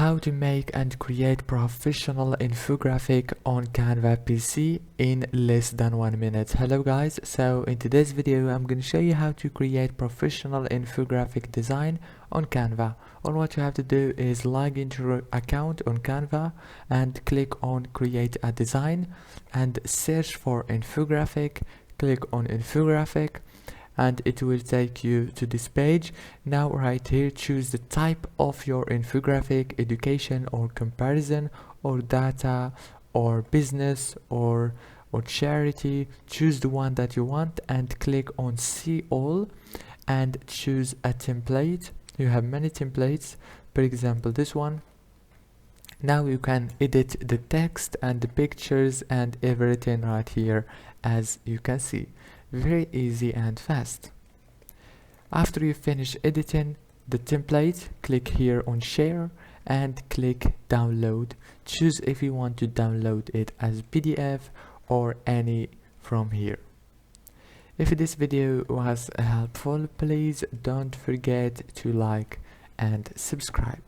How to make and create professional infographic on Canva PC in less than 1 minute. Hello guys, so in today's video I'm going to show you how to create professional infographic design on Canva. All what you have to do is log into your account on Canva and click on create a design and search for infographic. Click on infographic and it will take you to this page. Now right here, choose the type of your infographic: education or comparison or data or business or charity. Choose the one that you want and click on see all and choose a template. You have many templates, for example this one. Now you can edit the text and the pictures and everything right here, as you can see. Very easy and fast. After you finish editing the template, click here on share and click download. Choose if you want to download it as PDF or any from here. If this video was helpful, please don't forget to like and subscribe.